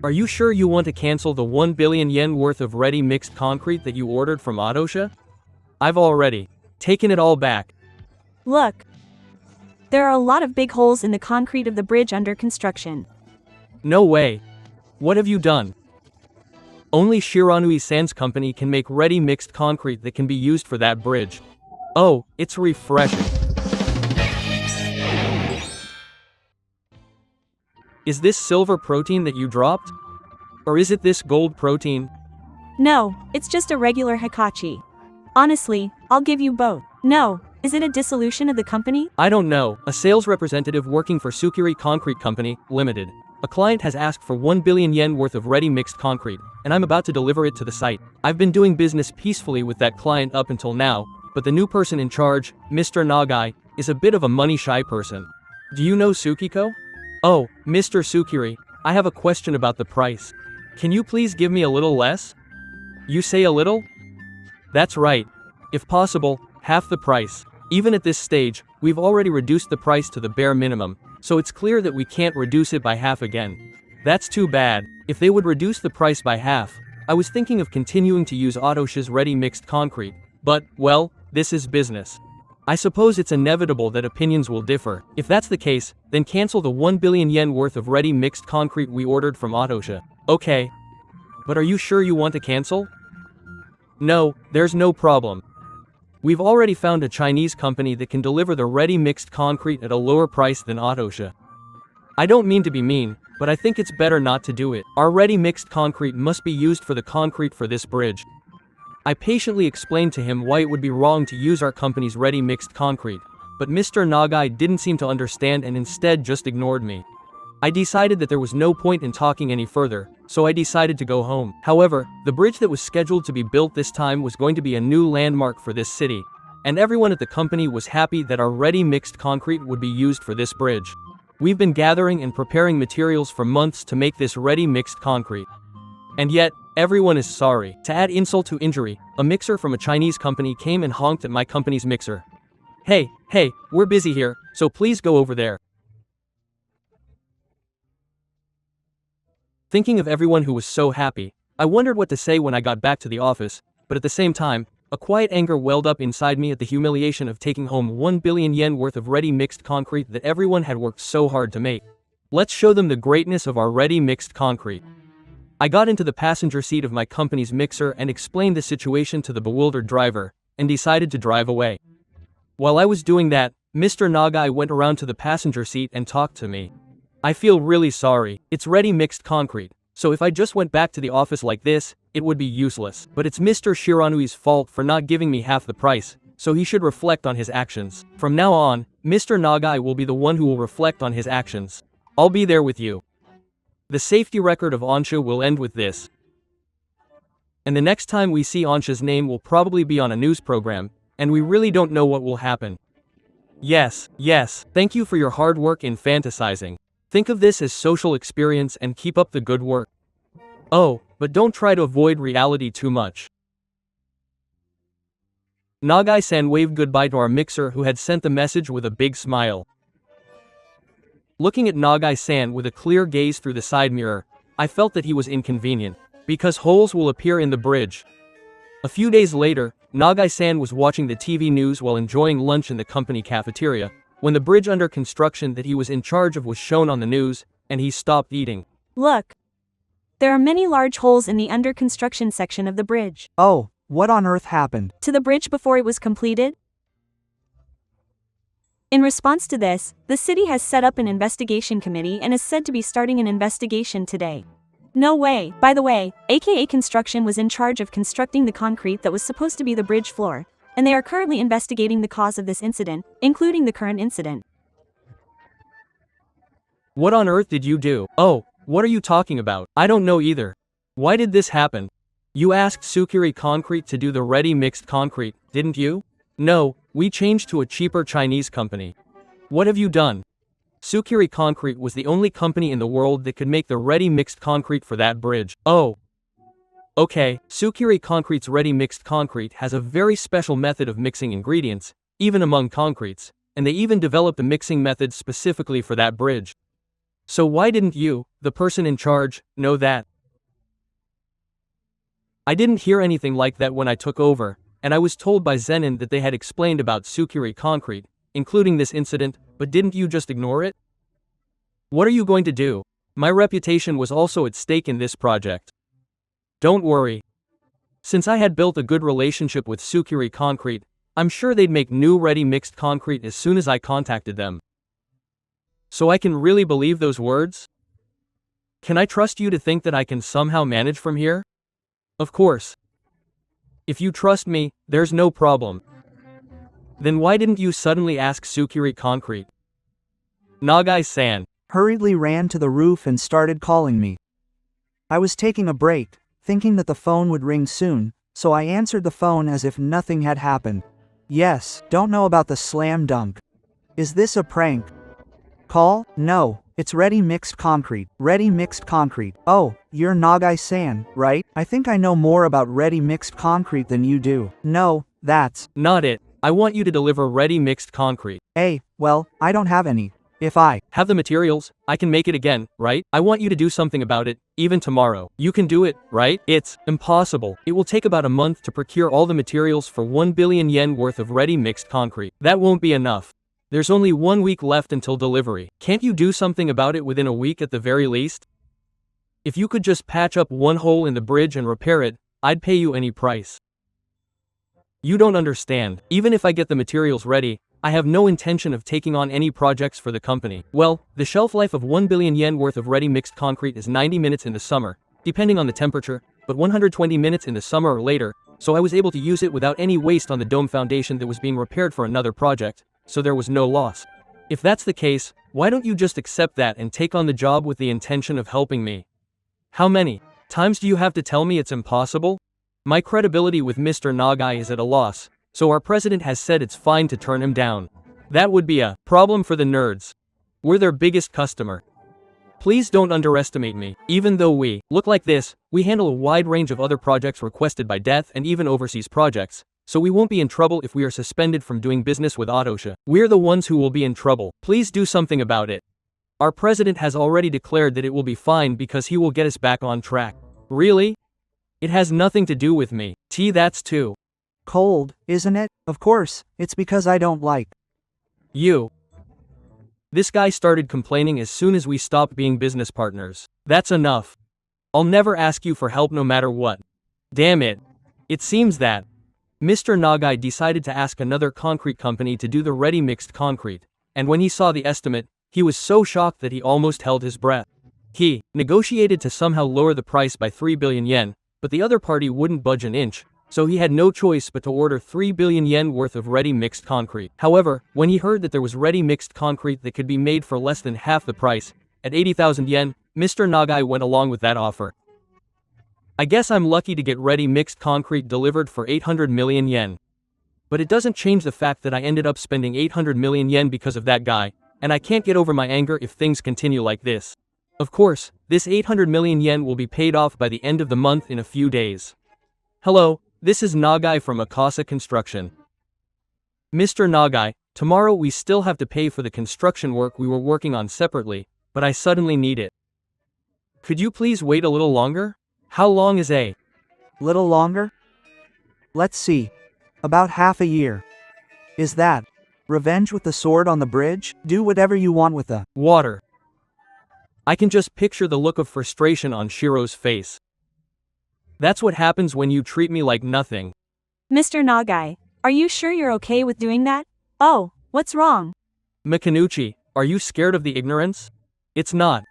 Are you sure you want to cancel the 1 billion yen worth of ready mixed concrete that you ordered from Autosha? I've already taken it all back. Look. There are a lot of big holes in the concrete of the bridge under construction. No way. What have you done? Only Shiranui-san's company can make ready mixed concrete that can be used for that bridge. Oh, it's refreshing. Is this silver protein that you dropped? Or is it this gold protein? No, it's just a regular Hikachi. Honestly, I'll give you both. No, is it a dissolution of the company? I don't know. A sales representative working for Sukiri Concrete Company, Limited. A client has asked for 1 billion yen worth of ready mixed concrete, and I'm about to deliver it to the site. I've been doing business peacefully with that client up until now, but the new person in charge, Mr. Nagai, is a bit of a money-shy person. Do you know Sukiko? Oh, Mr. Sukiri, I have a question about the price. Can you please give me a little less? You say a little? That's right. If possible, half the price. Even at this stage, we've already reduced the price to the bare minimum, so it's clear that we can't reduce it by half again. That's too bad. If they would reduce the price by half, I was thinking of continuing to use Autosha's ready mixed concrete, but, well, this is business. I suppose it's inevitable that opinions will differ. If that's the case, then cancel the 1 billion yen worth of ready mixed concrete we ordered from Autosha. Okay. But are you sure you want to cancel? No, there's no problem. We've already found a Chinese company that can deliver the ready mixed concrete at a lower price than Autosha. I don't mean to be mean, but I think it's better not to do it. Our ready mixed concrete must be used for the concrete for this bridge. I patiently explained to him why it would be wrong to use our company's ready mixed concrete, but Mr. Nagai didn't seem to understand and instead just ignored me. I decided that there was no point in talking any further, so I decided to go home. However, the bridge that was scheduled to be built this time was going to be a new landmark for this city, and everyone at the company was happy that our ready mixed concrete would be used for this bridge. We've been gathering and preparing materials for months to make this ready mixed concrete. And yet, everyone is sorry. To add insult to injury, a mixer from a Chinese company came and honked at my company's mixer. Hey, we're busy here, so please go over there. Thinking of everyone who was so happy, I wondered what to say when I got back to the office, but at the same time, a quiet anger welled up inside me at the humiliation of taking home 1 billion yen worth of ready mixed concrete that everyone had worked so hard to make. Let's show them the greatness of our ready mixed concrete. I got into the passenger seat of my company's mixer and explained the situation to the bewildered driver, and decided to drive away. While I was doing that, Mr. Nagai went around to the passenger seat and talked to me. I feel really sorry. It's ready mixed concrete, so if I just went back to the office like this, it would be useless. But it's Mr. Shiranui's fault for not giving me half the price, so he should reflect on his actions. From now on, Mr. Nagai will be the one who will reflect on his actions. I'll be there with you. The safety record of Onsha will end with this. And the next time we see Onsha's name will probably be on a news program, and we really don't know what will happen. Yes, thank you for your hard work in fantasizing. Think of this as social experience and keep up the good work. Oh, but don't try to avoid reality too much. Nagai-san waved goodbye to our mixer who had sent the message with a big smile. Looking at Nagai-san with a clear gaze through the side mirror, I felt that he was inconvenient, because holes will appear in the bridge. A few days later, Nagai-san was watching the TV news while enjoying lunch in the company cafeteria, when the bridge under construction that he was in charge of was shown on the news, and he stopped eating. Look. There are many large holes in the under construction section of the bridge. Oh, what on earth happened to the bridge before it was completed? In response to this, the city has set up an investigation committee and is said to be starting an investigation today. No way. By the way, AKA Construction was in charge of constructing the concrete that was supposed to be the bridge floor, and they are currently investigating the cause of this incident, including the current incident. What on earth did you do? Oh, what are you talking about? I don't know either. Why did this happen? You asked Sukiri Concrete to do the ready mixed concrete, didn't you? No, we changed to a cheaper Chinese company. What have you done? Sukiri Concrete was the only company in the world that could make the ready mixed concrete for that bridge. Oh. Okay, Sukiri Concrete's ready mixed concrete has a very special method of mixing ingredients, even among concretes, and they even developed a mixing method specifically for that bridge. So why didn't you, the person in charge, know that? I didn't hear anything like that when I took over, and I was told by Zenon that they had explained about Sukiri Concrete, including this incident, but didn't you just ignore it? What are you going to do? My reputation was also at stake in this project. Don't worry. Since I had built a good relationship with Sukiri Concrete, I'm sure they'd make new ready-mixed concrete as soon as I contacted them. So I can really believe those words? Can I trust you to think that I can somehow manage from here? Of course. If you trust me, there's no problem. Then why didn't you suddenly ask Sukiri Concrete? Nagai-san Hurriedly ran to the roof and started calling me. I was taking a break, thinking that the phone would ring soon, so I answered the phone as if nothing had happened. Yes, don't know about the slam dunk. Is this a prank? Call? No, it's ready-mixed concrete. Ready-mixed concrete. Oh, you're Nagai-san, right? I think I know more about ready-mixed concrete than you do. No, that's not it. I want you to deliver ready-mixed concrete. Well, I don't have any. If I have the materials, I can make it again, right? I want you to do something about it, even tomorrow. You can do it, right? It's impossible. It will take about a month to procure all the materials for 1 billion yen worth of ready-mixed concrete. That won't be enough. There's only 1 week left until delivery. Can't you do something about it within a week at the very least? If you could just patch up one hole in the bridge and repair it, I'd pay you any price. You don't understand. Even if I get the materials ready, I have no intention of taking on any projects for the company. Well, the shelf life of 1 billion yen worth of ready-mixed concrete is 90 minutes in the summer, depending on the temperature, but 120 minutes in the summer or later, so I was able to use it without any waste on the dome foundation that was being repaired for another project, so there was no loss. If that's the case, why don't you just accept that and take on the job with the intention of helping me? How many times do you have to tell me it's impossible? My credibility with Mr. Nagai is at a loss, so our president has said it's fine to turn him down. That would be a problem for the nerds. We're their biggest customer. Please don't underestimate me. Even though we look like this, we handle a wide range of other projects requested by death and even overseas projects, so we won't be in trouble if we are suspended from doing business with Autosha. We're the ones who will be in trouble. Please do something about it. Our president has already declared that it will be fine because he will get us back on track. Really? It has nothing to do with me. That's too cold, isn't it? Of course, it's because I don't like you. This guy started complaining as soon as we stopped being business partners. That's enough. I'll never ask you for help no matter what. Damn it. It seems that Mr. Nagai decided to ask another concrete company to do the ready-mixed concrete, and when he saw the estimate, he was so shocked that he almost held his breath. He negotiated to somehow lower the price by 3 billion yen, but the other party wouldn't budge an inch, so he had no choice but to order 3 billion yen worth of ready-mixed concrete. However, when he heard that there was ready-mixed concrete that could be made for less than half the price, at 80,000 yen, Mr. Nagai went along with that offer. I guess I'm lucky to get ready-mixed concrete delivered for 800 million yen. But it doesn't change the fact that I ended up spending 800 million yen because of that guy, and I can't get over my anger if things continue like this. Of course, this 800 million yen will be paid off by the end of the month in a few days. Hello, this is Nagai from Akasa Construction. Mr. Nagai, tomorrow we still have to pay for the construction work we were working on separately, but I suddenly need it. Could you please wait a little longer? How long is a little longer? Let's see. About half a year. Is that revenge with the sword on the bridge? Do whatever you want with the water. I can just picture the look of frustration on Shiro's face. That's what happens when you treat me like nothing. Mr. Nagai, are you sure you're okay with doing that? Oh, what's wrong? Mikanuchi, are you scared of the ignorance? It's not.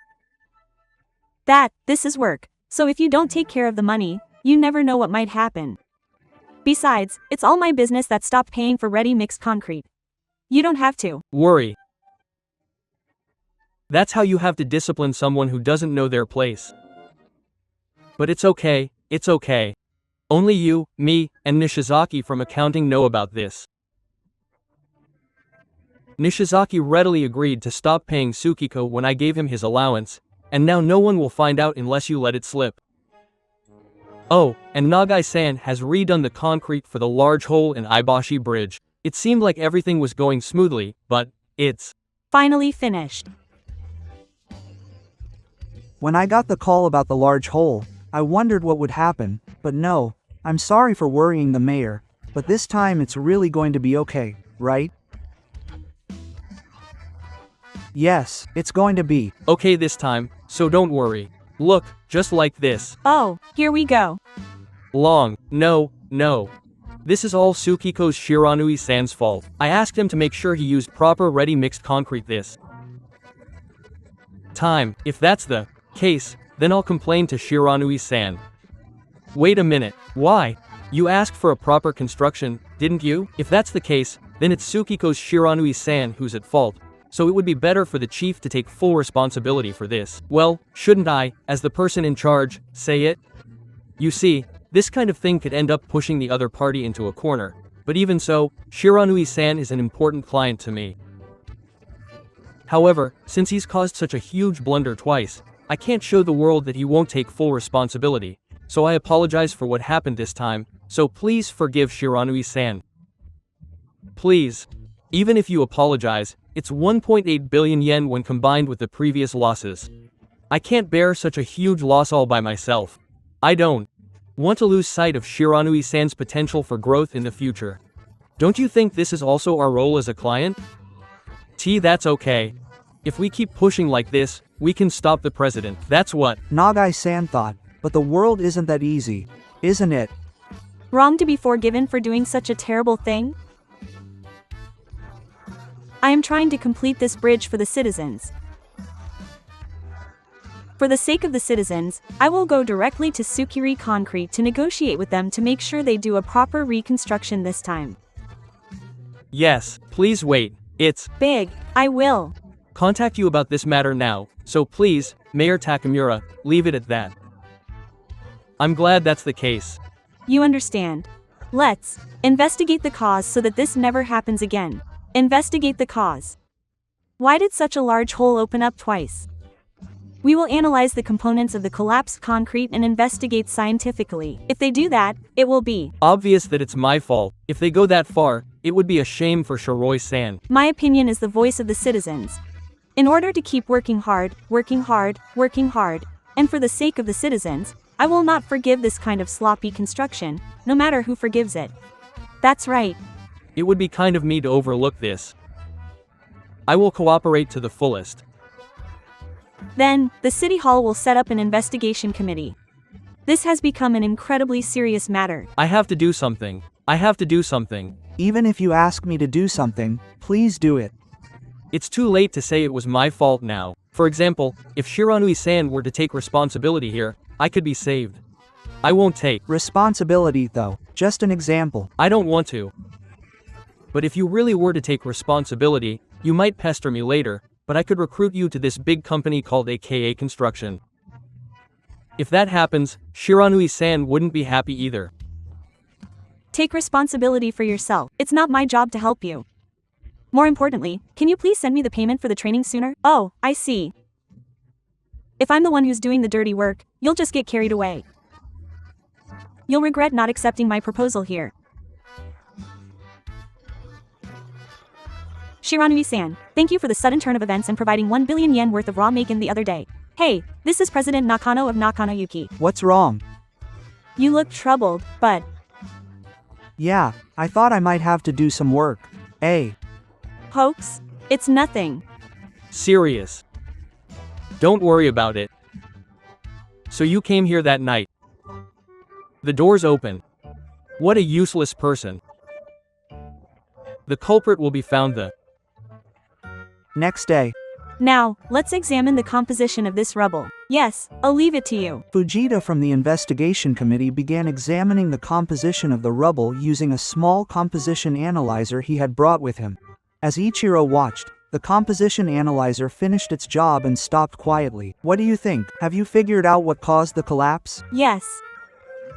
This is work, so if you don't take care of the money, you never know what might happen. Besides, it's all my business that stopped paying for ready-mixed concrete. You don't have to worry. That's how you have to discipline someone who doesn't know their place. But it's okay. It's okay. Only you, me, and Nishizaki from accounting know about this. Nishizaki readily agreed to stop paying Tsukiko when I gave him his allowance, and now no one will find out unless you let it slip. Oh, and Nagai-san has redone the concrete for the large hole in Ibashi Bridge. It seemed like everything was going smoothly, but it's finally finished. When I got the call about the large hole, I wondered what would happen, but no, I'm sorry for worrying the mayor, but this time it's really going to be okay, right? Yes, it's going to be. Okay this time, so don't worry. Look, just like this. Oh, here we go. Long, no. This is all Tsukiko's Shiranui-san's fault. I asked him to make sure he used proper ready mixed concrete this time. If that's the case, then I'll complain to Shiranui-san. Wait a minute, why? You asked for a proper construction, didn't you? If that's the case, then it's Tsukiko's Shiranui-san who's at fault, so it would be better for the chief to take full responsibility for this. Well, shouldn't I, as the person in charge, say it? You see, this kind of thing could end up pushing the other party into a corner, but even so, Shiranui-san is an important client to me. However, since he's caused such a huge blunder twice, I can't show the world that he won't take full responsibility, so I apologize for what happened this time, so please forgive Shiranui-san. Please. Even if you apologize, it's 1.8 billion yen when combined with the previous losses. I can't bear such a huge loss all by myself. I don't want to lose sight of Shiranui-san's potential for growth in the future. Don't you think this is also our role as a client? That's okay. If we keep pushing like this, we can stop the president. That's what Nagai-san thought, but the world isn't that easy, isn't it? Wrong to be forgiven for doing such a terrible thing? I am trying to complete this bridge for the citizens. For the sake of the citizens, I will go directly to Tsukiri Concrete to negotiate with them to make sure they do a proper reconstruction this time. Yes, please wait. It's big. I will contact you about this matter now, so please, Mayor Takamura, leave it at that. I'm glad that's the case. You understand. Let's investigate the cause so that this never happens again. Investigate the cause. Why did such a large hole open up twice? We will analyze the components of the collapsed concrete and investigate scientifically. If they do that, it will be obvious that it's my fault. If they go that far, it would be a shame for Shiroi-san. My opinion is the voice of the citizens. In order to keep working hard, and for the sake of the citizens, I will not forgive this kind of sloppy construction, no matter who forgives it. That's right. It would be kind of me to overlook this. I will cooperate to the fullest. Then, the City Hall will set up an investigation committee. This has become an incredibly serious matter. I have to do something. Even if you ask me to do something, please do it. It's too late to say it was my fault now. For example, if Shiranui-san were to take responsibility here, I could be saved. I won't take responsibility though, just an example. I don't want to. But if you really were to take responsibility, you might pester me later, but I could recruit you to this big company called AKA Construction. If that happens, Shiranui-san wouldn't be happy either. Take responsibility for yourself. It's not my job to help you. More importantly, can you please send me the payment for the training sooner? Oh, I see. If I'm the one who's doing the dirty work, you'll just get carried away. You'll regret not accepting my proposal here. Shiranui-san, thank you for the sudden turn of events and providing 1 billion yen worth of raw macon the other day. Hey, this is President Nakano of Nakano Yuki. What's wrong? You look troubled, but... Yeah, I thought I might have to do some work. Hoax? It's nothing. Serious. Don't worry about it. So you came here that night. The door's open. What a useless person. The culprit will be found the next day. Now, let's examine the composition of this rubble. Yes, I'll leave it to you. Fujita from the investigation committee began examining the composition of the rubble using a small composition analyzer he had brought with him. As Ichiro watched, the composition analyzer finished its job and stopped quietly. What do you think? Have you figured out what caused the collapse? Yes.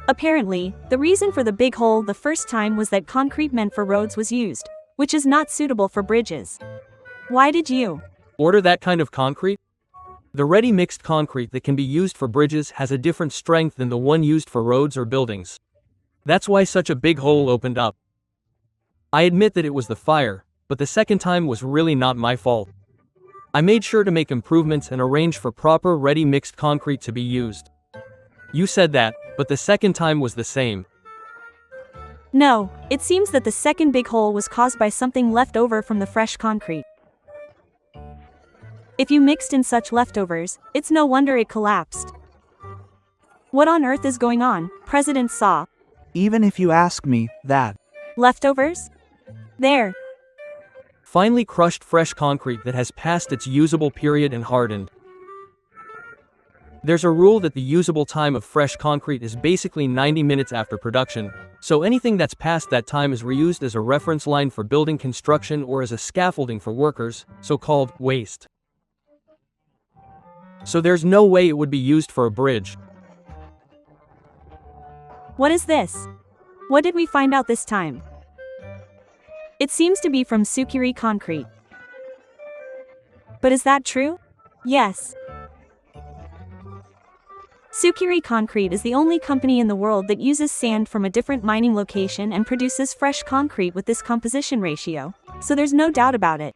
Apparently, the reason for the big hole the first time was that concrete meant for roads was used, which is not suitable for bridges. Why did you order that kind of concrete? The ready mixed concrete that can be used for bridges has a different strength than the one used for roads or buildings. That's why such a big hole opened up. I admit that it was the fire, but the second time was really not my fault. I made sure to make improvements and arrange for proper ready mixed concrete to be used. You said that, but the second time was the same. No, it seems that the second big hole was caused by something left over from the fresh concrete. If you mixed in such leftovers, it's no wonder it collapsed. What on earth is going on, President Saw? Even if you ask me, that. Leftovers? There. Finely crushed fresh concrete that has passed its usable period and hardened. There's a rule that the usable time of fresh concrete is basically 90 minutes after production, so anything that's past that time is reused as a reference line for building construction or as a scaffolding for workers, so-called waste. So there's no way it would be used for a bridge. What is this? What did we find out this time? It seems to be from Sukiri concrete. But is that true? Yes. Sukiri Concrete is the only company in the world that uses sand from a different mining location and produces fresh concrete with this composition ratio, so there's no doubt about it.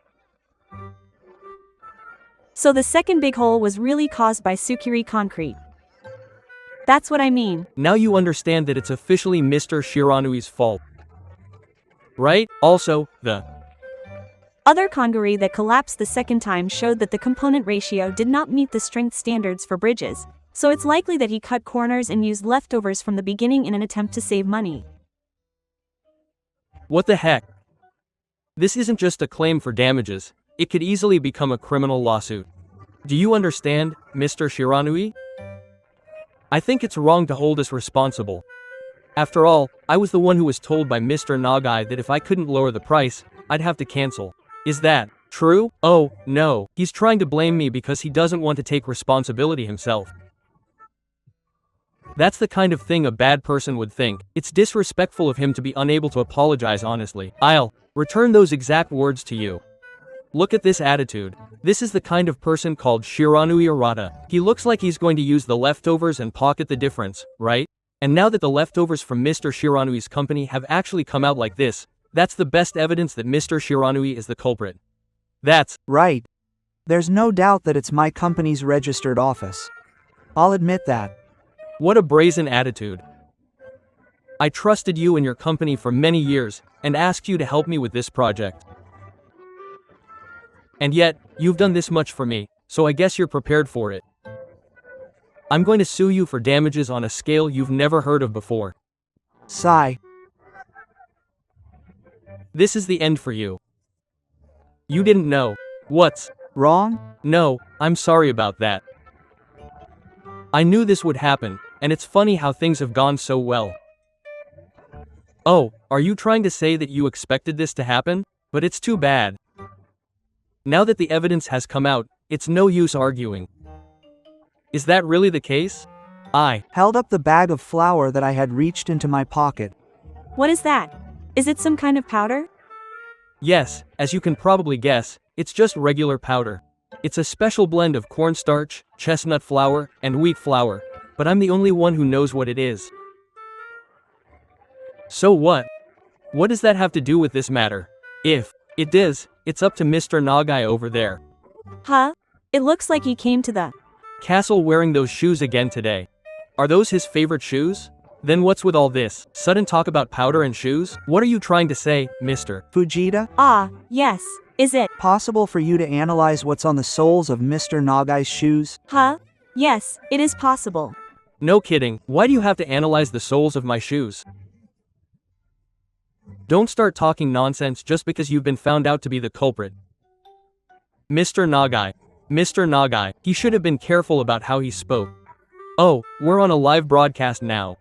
So the second big hole was really caused by Sukiri Concrete. That's what I mean. Now you understand that it's officially Mr. Shiranui's fault. Right? Also, the other concrete that collapsed the second time showed that the component ratio did not meet the strength standards for bridges, so it's likely that he cut corners and used leftovers from the beginning in an attempt to save money. What the heck? This isn't just a claim for damages, it could easily become a criminal lawsuit. Do you understand, Mr. Shiranui? I think it's wrong to hold us responsible. After all, I was the one who was told by Mr. Nagai that if I couldn't lower the price, I'd have to cancel. Is that true? Oh, no, he's trying to blame me because he doesn't want to take responsibility himself. That's the kind of thing a bad person would think. It's disrespectful of him to be unable to apologize honestly. I'll return those exact words to you. Look at this attitude. This is the kind of person called Shiranui Arata. He looks like he's going to use the leftovers and pocket the difference, right? And now that the leftovers from Mr. Shiranui's company have actually come out like this, that's the best evidence that Mr. Shiranui is the culprit. That's right. There's no doubt that it's my company's registered office. I'll admit that. What a brazen attitude. I trusted you and your company for many years, and asked you to help me with this project. And yet, you've done this much for me, so I guess you're prepared for it. I'm going to sue you for damages on a scale you've never heard of before. Sigh. This is the end for you. You didn't know. What's wrong? No, I'm sorry about that. I knew this would happen, and it's funny how things have gone so well. Oh, are you trying to say that you expected this to happen? But it's too bad. Now that the evidence has come out, it's no use arguing. Is that really the case? I held up the bag of flour that I had reached into my pocket. What is that? Is it some kind of powder? Yes, as you can probably guess, it's just regular powder. It's a special blend of cornstarch, chestnut flour, and wheat flour, but I'm the only one who knows what it is. So what? What does that have to do with this matter? If it does, it's up to Mr. Nagai over there. Huh? It looks like he came to the castle wearing those shoes again today. Are those his favorite shoes? Then what's with all this sudden talk about powder and shoes? What are you trying to say, Mr. Fujita? Ah, yes. Is it possible for you to analyze what's on the soles of Mr. Nagai's shoes? Huh? Yes, it is possible. No kidding. Why do you have to analyze the soles of my shoes? Don't start talking nonsense just because you've been found out to be the culprit. Mr. Nagai, he should have been careful about how he spoke. Oh, we're on a live broadcast now.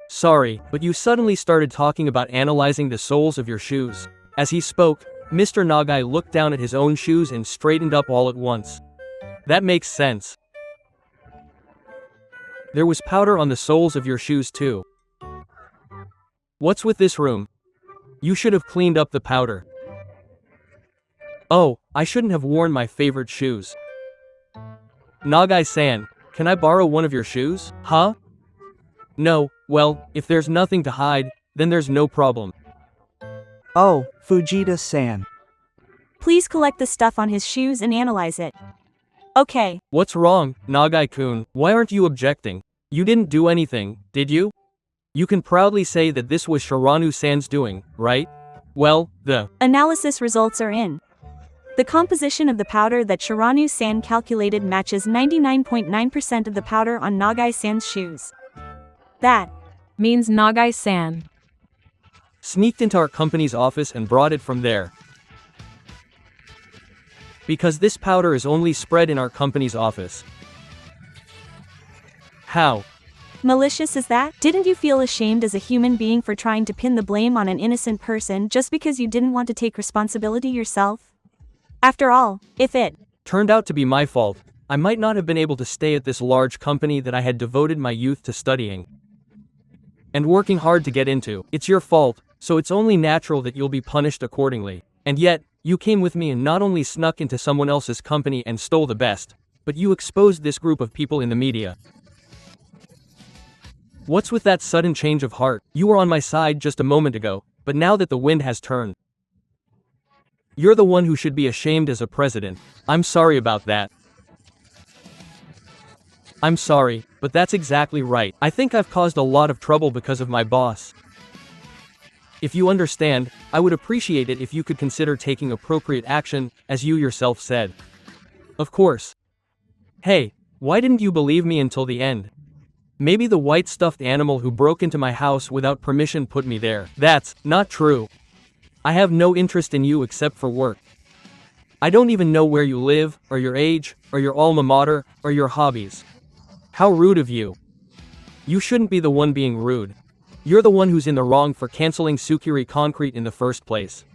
Sorry, but you suddenly started talking about analyzing the soles of your shoes. As he spoke, Mr. Nagai looked down at his own shoes and straightened up all at once. That makes sense. There was powder on the soles of your shoes too. What's with this room? You should have cleaned up the powder. Oh, I shouldn't have worn my favorite shoes. Nagai-san, can I borrow one of your shoes? Huh? No, well, if there's nothing to hide, then there's no problem. Oh, Fujita-san. Please collect the stuff on his shoes and analyze it. Okay. What's wrong, Nagai-kun? Why aren't you objecting? You didn't do anything, did you? You can proudly say that this was Shiranu-san's doing, right? Well, the analysis results are in. The composition of the powder that Shiranu-san calculated matches 99.9% of the powder on Nagai-san's shoes. That means Nagai-san sneaked into our company's office and brought it from there. Because this powder is only spread in our company's office. How malicious is that? Didn't you feel ashamed as a human being for trying to pin the blame on an innocent person just because you didn't want to take responsibility yourself? After all, if it turned out to be my fault, I might not have been able to stay at this large company that I had devoted my youth to studying and working hard to get into. It's your fault, so it's only natural that you'll be punished accordingly. And yet, you came with me and not only snuck into someone else's company and stole the best, but you exposed this group of people in the media. What's with that sudden change of heart? You were on my side just a moment ago, but now that the wind has turned, you're the one who should be ashamed as a president. I'm sorry about that. I'm sorry, but that's exactly right. I think I've caused a lot of trouble because of my boss. If you understand, I would appreciate it if you could consider taking appropriate action, as you yourself said. Of course. Hey, why didn't you believe me until the end? Maybe the white stuffed animal who broke into my house without permission put me there. That's not true. I have no interest in you except for work. I don't even know where you live, or your age, or your alma mater, or your hobbies. How rude of you. You shouldn't be the one being rude. You're the one who's in the wrong for canceling Sukiri Concrete in the first place.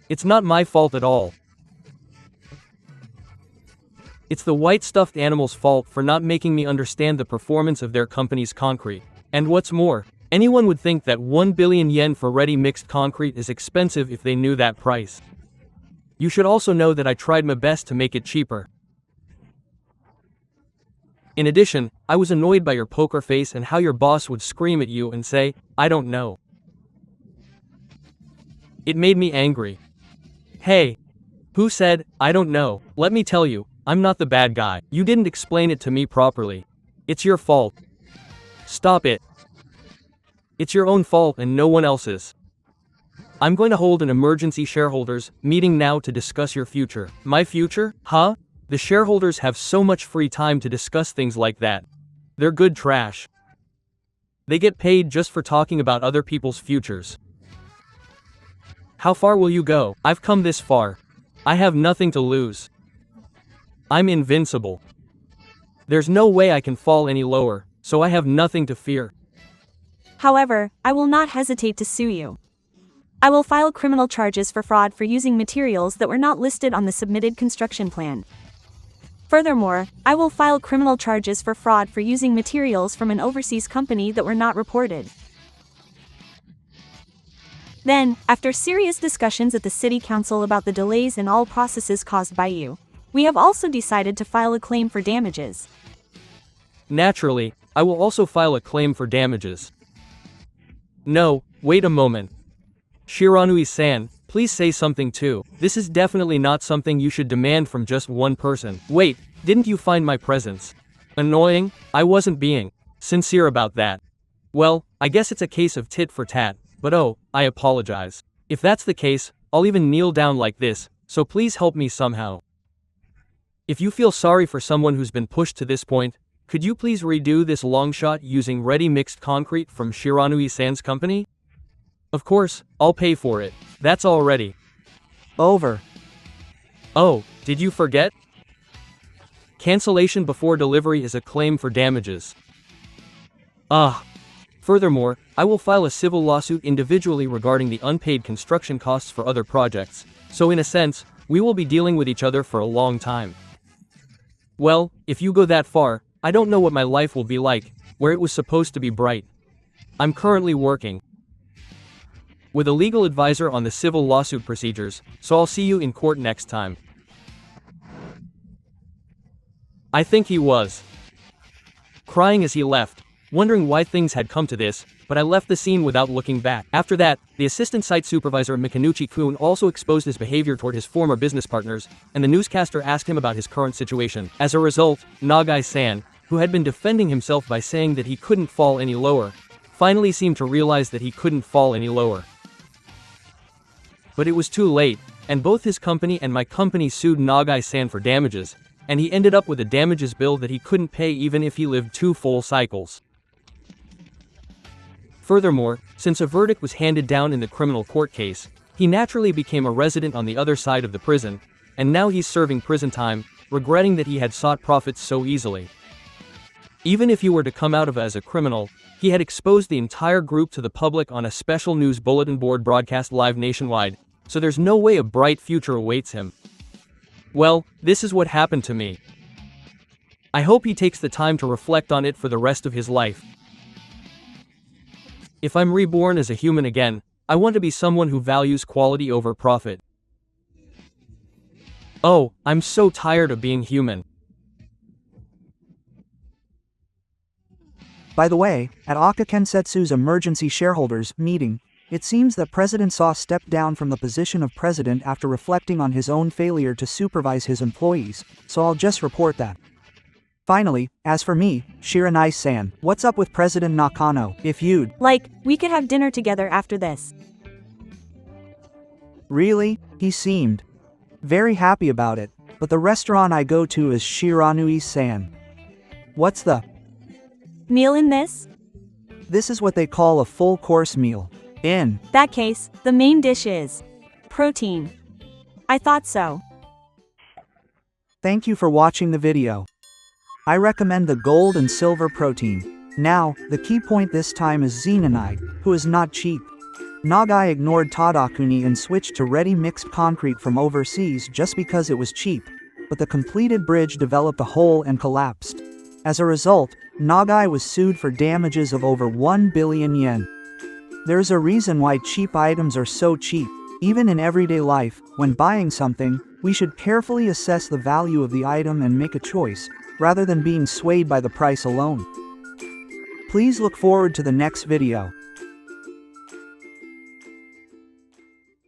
It's not my fault at all. It's the white stuffed animal's fault for not making me understand the performance of their company's concrete. And what's more, anyone would think that 1 billion yen for ready mixed concrete is expensive if they knew that price. You should also know that I tried my best to make it cheaper. In addition, I was annoyed by your poker face and how your boss would scream at you and say, "I don't know." It made me angry. Hey, who said, "I don't know"? Let me tell you, I'm not the bad guy. You didn't explain it to me properly. It's your fault. Stop it. It's your own fault and no one else's. I'm going to hold an emergency shareholders meeting now to discuss your future. My future? Huh? The shareholders have so much free time to discuss things like that. They're good trash. They get paid just for talking about other people's futures. How far will you go? I've come this far. I have nothing to lose. I'm invincible. There's no way I can fall any lower, so I have nothing to fear. However, I will not hesitate to sue you. I will file criminal charges for fraud for using materials that were not listed on the submitted construction plan. Furthermore, I will file criminal charges for fraud for using materials from an overseas company that were not reported. Then, after serious discussions at the City Council about the delays in all processes caused by you, we have also decided to file a claim for damages. Naturally, I will also file a claim for damages. No, wait a moment. Shiranui-san, please say something too. This is definitely not something you should demand from just one person. Wait, didn't you find my presence annoying? I wasn't being sincere about that. Well, I guess it's a case of tit for tat, but oh, I apologize. If that's the case, I'll even kneel down like this, so please help me somehow. If you feel sorry for someone who's been pushed to this point, could you please redo this long shot using ready mixed concrete from Shiranui-san's company? Of course, I'll pay for it. That's already Over. Oh, did you forget? Cancellation before delivery is a claim for damages. Furthermore, I will file a civil lawsuit individually regarding the unpaid construction costs for other projects, so in a sense, we will be dealing with each other for a long time. Well, if you go that far, I don't know what my life will be like, where it was supposed to be bright. I'm currently working with a legal advisor on the civil lawsuit procedures, so I'll see you in court next time. I think he was crying as he left. wondering why things had come to this, but I left the scene without looking back. After that, the assistant site supervisor Mikanuchi-kun also exposed his behavior toward his former business partners, and the newscaster asked him about his current situation. As a result, Nagai-san, who had been defending himself by saying that he couldn't fall any lower, finally seemed to realize that he couldn't fall any lower. But it was too late, and both his company and my company sued Nagai-san for damages, and he ended up with a damages bill that he couldn't pay even if he lived 2 full cycles. Furthermore, since a verdict was handed down in the criminal court case, he naturally became a resident on the other side of the prison, and now he's serving prison time, regretting that he had sought profits so easily. Even if he were to come out of it as a criminal, he had exposed the entire group to the public on a special news bulletin board broadcast live nationwide, so there's no way a bright future awaits him. Well, this is what happened to me. I hope he takes the time to reflect on it for the rest of his life. If I'm reborn as a human again, I want to be someone who values quality over profit. Oh, I'm so tired of being human. By the way, at Aka Kensetsu's emergency shareholders meeting, it seems that President Saw stepped down from the position of president after reflecting on his own failure to supervise his employees, so I'll just report that. Finally, as for me, Shiranai-san, what's up with President Nakano? If you'd we could have dinner together after this. Really? He seemed very happy about it, but the restaurant I go to is Shiranui-san. What's the Meal in this? This is what they call a full-course meal. In that case, the main dish is protein. I thought so. Thank you for watching the video. I recommend the gold and silver protein. Now, the key point this time is Zenonai, who is not cheap. Nagai ignored Tadakuni and switched to ready mixed concrete from overseas just because it was cheap, but the completed bridge developed a hole and collapsed. As a result, Nagai was sued for damages of over 1 billion yen. There's a reason why cheap items are so cheap. Even in everyday life, when buying something, we should carefully assess the value of the item and make a choice, rather than being swayed by the price alone. Please look forward to the next video.